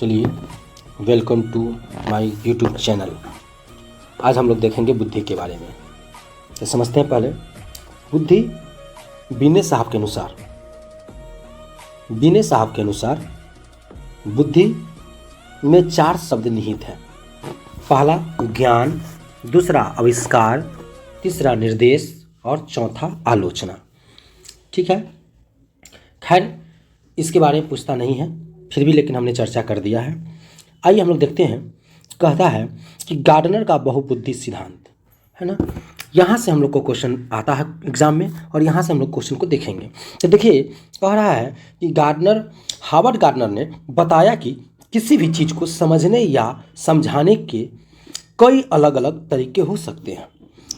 चलिए, welcome to my YouTube channel. आज हम लोग देखेंगे बुद्धि के बारे में। तो समझते हैं पहले बुद्धि। बीने साहब के अनुसार बुद्धि में 4 शब्द निहित हैं। पहला ज्ञान, दूसरा आविष्कार, तीसरा निर्देश और चौथा आलोचना। ठीक है, खैर इसके बारे में पूछता नहीं है, फिर भी लेकिन हमने चर्चा कर दिया है। आइए हम लोग देखते हैं। कहता है कि गार्डनर का बहुबुद्धि सिद्धांत, है ना। यहाँ से हम लोग को क्वेश्चन आता है एग्जाम में, और यहाँ से हम लोग क्वेश्चन को देखेंगे। तो देखिए, कह रहा है कि हावर्ड गार्डनर ने बताया कि किसी भी चीज़ को समझने या समझाने के कई अलग अलग तरीके हो सकते हैं।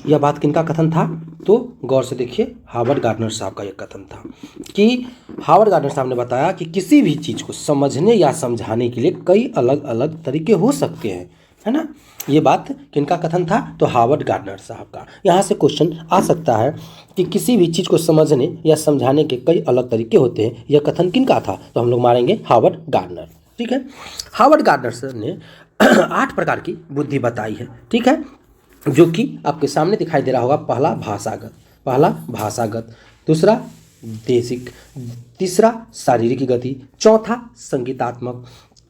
यह बात किनका कथन था? तो गौर से देखिए, हावर्ड गार्डनर साहब का यह कथन था कि हावर्ड गार्डनर साहब ने बताया कि किसी भी चीज़ को समझने या समझाने के लिए कई अलग अलग तरीके हो सकते हैं, है ना। ये बात किनका कथन था? तो हावर्ड गार्डनर साहब का। यहाँ से क्वेश्चन आ सकता है कि किसी भी चीज़ को समझने या समझाने के कई अलग तरीके होते हैं। यह कथन किनका था? तो हम लोग मारेंगे हावर्ड गार्डनर। ठीक है, हावर्ड गार्डनर ने 8 प्रकार की बुद्धि बताई है। ठीक है, जो कि आपके सामने दिखाई दे रहा होगा। पहला भाषागत, दूसरा देशिक, तीसरा शारीरिक गति, चौथा संगीतात्मक,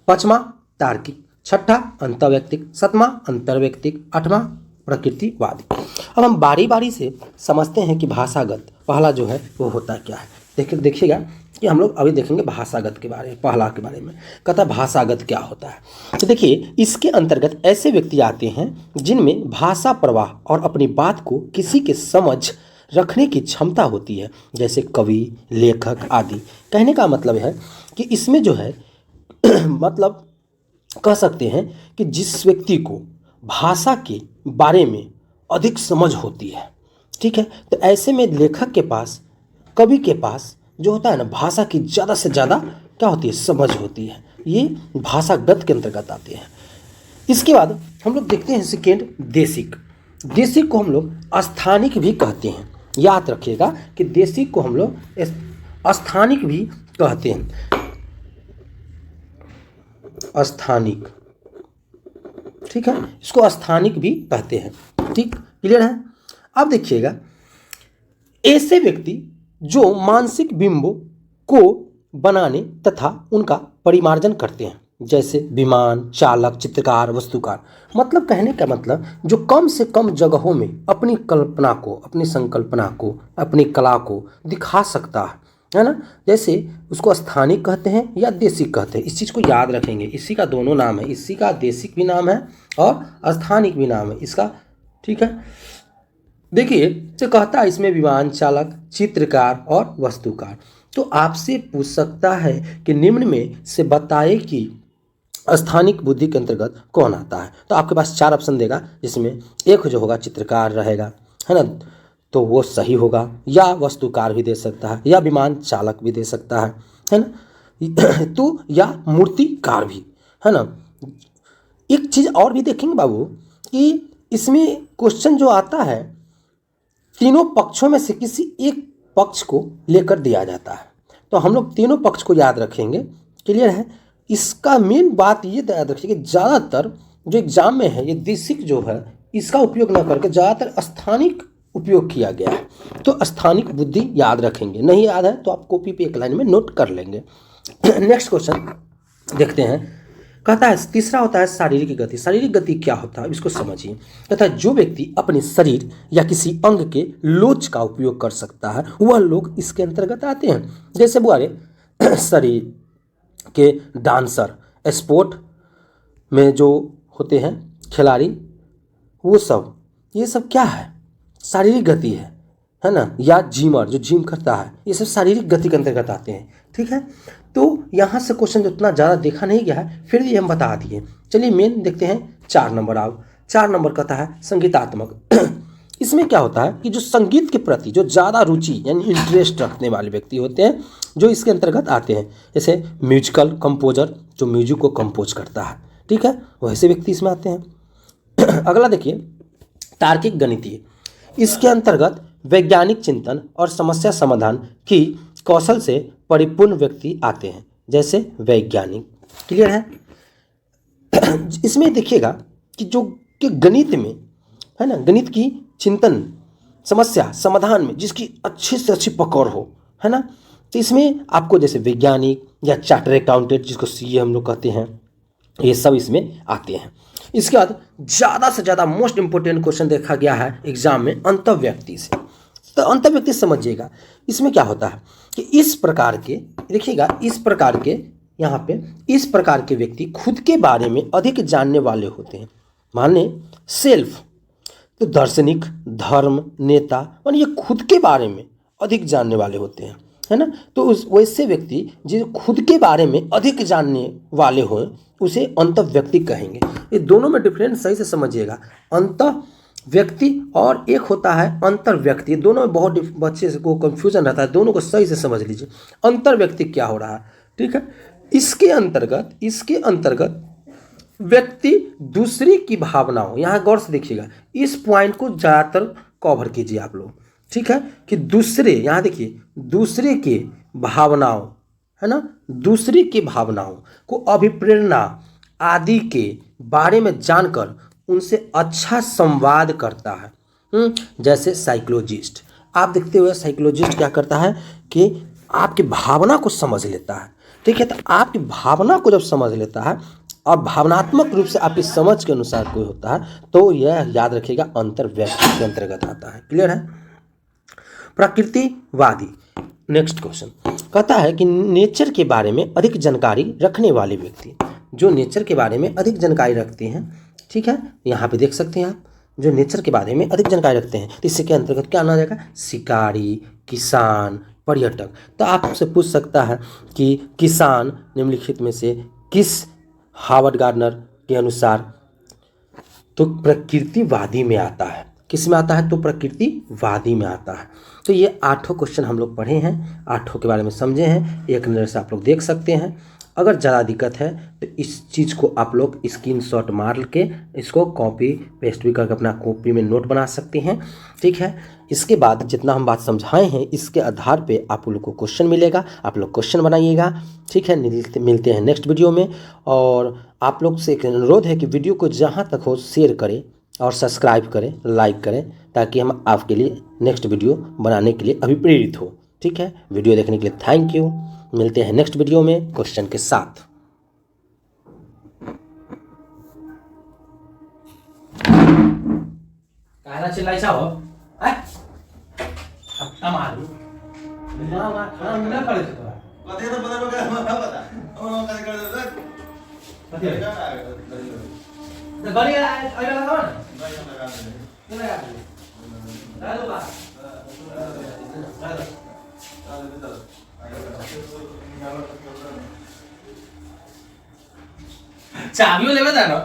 पांचवा तार्किक, छठा अंतर्वैयक्तिक, सातवां अंतर्वैयक्तिक, आठवां प्रकृतिवादी। अब हम बारी बारी से समझते हैं कि भाषागत पहला जो है वो होता क्या है। देखिएगा कि हम लोग अभी देखेंगे भाषागत के बारे में। पहला के बारे में कहता है भाषागत क्या होता है। तो देखिए, इसके अंतर्गत ऐसे व्यक्ति आते हैं जिनमें भाषा प्रवाह और अपनी बात को किसी के समझ रखने की क्षमता होती है, जैसे कवि, लेखक आदि। कहने का मतलब है कि इसमें जो है मतलब कह सकते हैं कि जिस व्यक्ति को भाषा के बारे में अधिक समझ होती है, ठीक है, तो ऐसे में लेखक के पास, कवि के पास जो होता है ना, भाषा की ज़्यादा से ज़्यादा क्या होती है? समझ होती है। ये भाषागत के अंतर्गत आते हैं। इसके बाद हम लोग देखते हैं सेकेंड देशिक को हम लोग स्थानिक भी कहते हैं। याद रखिएगा कि देशिक को हम लोग स्थानिक भी कहते हैं। स्थानिक, ठीक है, इसको स्थानिक भी कहते हैं। ठीक, क्लियर है। अब देखिएगा, ऐसे व्यक्ति जो मानसिक बिंबों को बनाने तथा उनका परिमार्जन करते हैं, जैसे विमान चालक, चित्रकार, वस्तुकार। मतलब कहने का मतलब जो कम से कम जगहों में अपनी कल्पना को, अपनी संकल्पना को, अपनी कला को दिखा सकता है ना। जैसे उसको स्थानिक कहते हैं या देशिक कहते हैं। इस चीज़ को याद रखेंगे। इसी का दोनों नाम है, इसी का देशिक भी नाम है और स्थानिक भी नाम है इसका। ठीक है, देखिए, तो कहता है इसमें विमान चालक, चित्रकार और वस्तुकार। तो आपसे पूछ सकता है कि निम्न में से बताए कि स्थानिक बुद्धि के अंतर्गत कौन आता है। तो आपके पास 4 ऑप्शन देगा, जिसमें एक जो होगा चित्रकार रहेगा, है ना, तो वो सही होगा। या वस्तुकार भी दे सकता है, या विमान चालक भी दे सकता है ना, तो या मूर्तिकार भी, है ना। एक चीज़ और भी देखेंगे बाबू कि इसमें क्वेश्चन जो आता है, तीनों पक्षों में से किसी एक पक्ष को लेकर दिया जाता है। तो हम लोग तीनों पक्ष को याद रखेंगे। क्लियर है। इसका मेन बात ये याद रखिए कि ज़्यादातर जो एग्जाम में है, ये देशिक जो है इसका उपयोग न करके ज़्यादातर स्थानिक उपयोग किया गया है। तो स्थानिक बुद्धि याद रखेंगे। नहीं याद है तो आप कॉपी पे एक लाइन में नोट कर लेंगे। नेक्स्ट क्वेश्चन देखते हैं। कहता है तीसरा होता है शारीरिक गति। शारीरिक गति क्या होता है, इसको समझिए। कहता है जो व्यक्ति अपने शरीर या किसी अंग के लोच का उपयोग कर सकता है, वह लोग इसके अंतर्गत आते हैं। जैसे बुआरे शरीर के डांसर, स्पोर्ट में जो होते हैं खिलाड़ी, वो सब, ये सब क्या है? शारीरिक गति है ना। या जिमर जो जिम करता है, ये सब शारीरिक गति के अंतर्गत आते हैं। ठीक है, तो यहाँ से क्वेश्चन उतना ज़्यादा देखा नहीं गया है, फिर भी हम बता दिए। चलिए मेन देखते हैं 4 नंबर। आप 4 नंबर कहता है संगीतात्मक। इसमें क्या होता है कि जो संगीत के प्रति जो ज़्यादा रुचि यानी इंटरेस्ट रखने वाले व्यक्ति होते हैं, जो इसके अंतर्गत आते हैं। जैसे म्यूजिकल कंपोजर, जो म्यूजिक को कंपोज करता है, ठीक है, वैसे व्यक्ति इसमें आते हैं। अगला देखिए तार्किक गणितीय। इसके अंतर्गत वैज्ञानिक चिंतन और समस्या समाधान की कौशल से परिपूर्ण व्यक्ति आते हैं, जैसे वैज्ञानिक। क्लियर है। इसमें देखिएगा कि जो कि गणित में है ना, गणित की चिंतन समस्या समाधान में जिसकी अच्छी से अच्छी पकड़ हो, है ना, तो इसमें आपको जैसे वैज्ञानिक या चार्टर अकाउंटेंट जिसको सीए हम लोग कहते हैं, ये सब इसमें आते हैं। इसके बाद ज़्यादा से ज़्यादा मोस्ट इंपॉर्टेंट क्वेश्चन देखा गया है एग्जाम में अंतर्व्यक्ति से। तो अंतर्व्यक्ति समझिएगा, इसमें क्या होता है कि इस प्रकार के, देखिएगा इस प्रकार के, यहाँ पे इस प्रकार के व्यक्ति खुद के बारे में अधिक जानने वाले होते हैं। माने सेल्फ, तो दार्शनिक, धर्म, नेता, माने ये खुद के बारे में अधिक जानने वाले होते हैं, है ना। तो उस वैसे व्यक्ति जो खुद के बारे में अधिक जानने वाले हों उसे अंतर्व्यक्ति कहेंगे। ये दोनों में डिफरेंस सही से समझिएगा, अंतर्व्यक्ति और एक होता है अंतर्व्यक्ति। दोनों में बहुत बच्चे को कंफ्यूजन रहता है, दोनों को सही से समझ लीजिए। अंतर्व्यक्ति क्या हो रहा है, ठीक है, इसके अंतर्गत व्यक्ति दूसरे की भावनाओं, यहाँ गौर से देखिएगा, इस पॉइंट को ज़्यादातर कवर कीजिए आप लोग, ठीक है, कि दूसरे, यहाँ देखिए दूसरे के भावनाओं, है ना, दूसरे की भावनाओं को अभिप्रेरणा आदि के बारे में जानकर उनसे अच्छा संवाद करता है। जैसे साइकोलॉजिस्ट, आप देखते हुए साइकोलॉजिस्ट क्या करता है कि आपकी भावना को समझ लेता है, ठीक है। तो आपकी भावना को जब समझ लेता है और भावनात्मक रूप से आपकी समझ के अनुसार कोई होता है तो यह याद रखिएगा अंतर्व्यक्ति के अंतर्गत आता है। क्लियर है। प्रकृतिवादी, नेक्स्ट क्वेश्चन कहता है कि नेचर के बारे में अधिक जानकारी रखने वाले व्यक्ति, जो नेचर के बारे में अधिक जानकारी रखते हैं, ठीक है, यहाँ पे देख सकते हैं आप, जो नेचर के बारे में अधिक जानकारी रखते हैं, तो इसके अंतर्गत क्या आना जाएगा, शिकारी, किसान, पर्यटक। तो आपसे पूछ सकता है कि किसान निम्नलिखित में से किस हार्वर्ड गार्डनर के अनुसार तो प्रकृतिवादी में आता है। किस में आता है, तो प्रकृतिवादी में आता है। तो ये 8 क्वेश्चन हम लोग पढ़े हैं, 8 के बारे में समझे हैं, एक नज़र से आप लोग देख सकते हैं। अगर ज़्यादा दिक्कत है तो इस चीज़ को आप लोग स्क्रीनशॉट मार के इसको कॉपी पेस्ट भी करके अपना कॉपी में नोट बना सकते हैं, ठीक है। इसके बाद जितना हम बात समझाए हैं इसके आधार पे आप लोग को क्वेश्चन मिलेगा, आप लोग क्वेश्चन बनाइएगा, ठीक है। मिलते हैं नेक्स्ट वीडियो में। और आप लोग से एक अनुरोध है कि वीडियो को जहाँ तक हो शेयर करें और सब्सक्राइब करें, लाइक करें, ताकि हम आपके लिए नेक्स्ट वीडियो बनाने के लिए अभिप्रेरित हो, ठीक है। वीडियो देखने के लिए थैंक यू। मिलते हैं नेक्स्ट वीडियो में क्वेश्चन के साथ। काला चिल्लाई सा हो, हैं? अब मारू ना खाना मिला पड़े तो पता है, तो पता ओ कैसे कर दे पता है तो गाड़ी आया लगा ना नहीं लगा ला लो बा चाबी ले बता ना।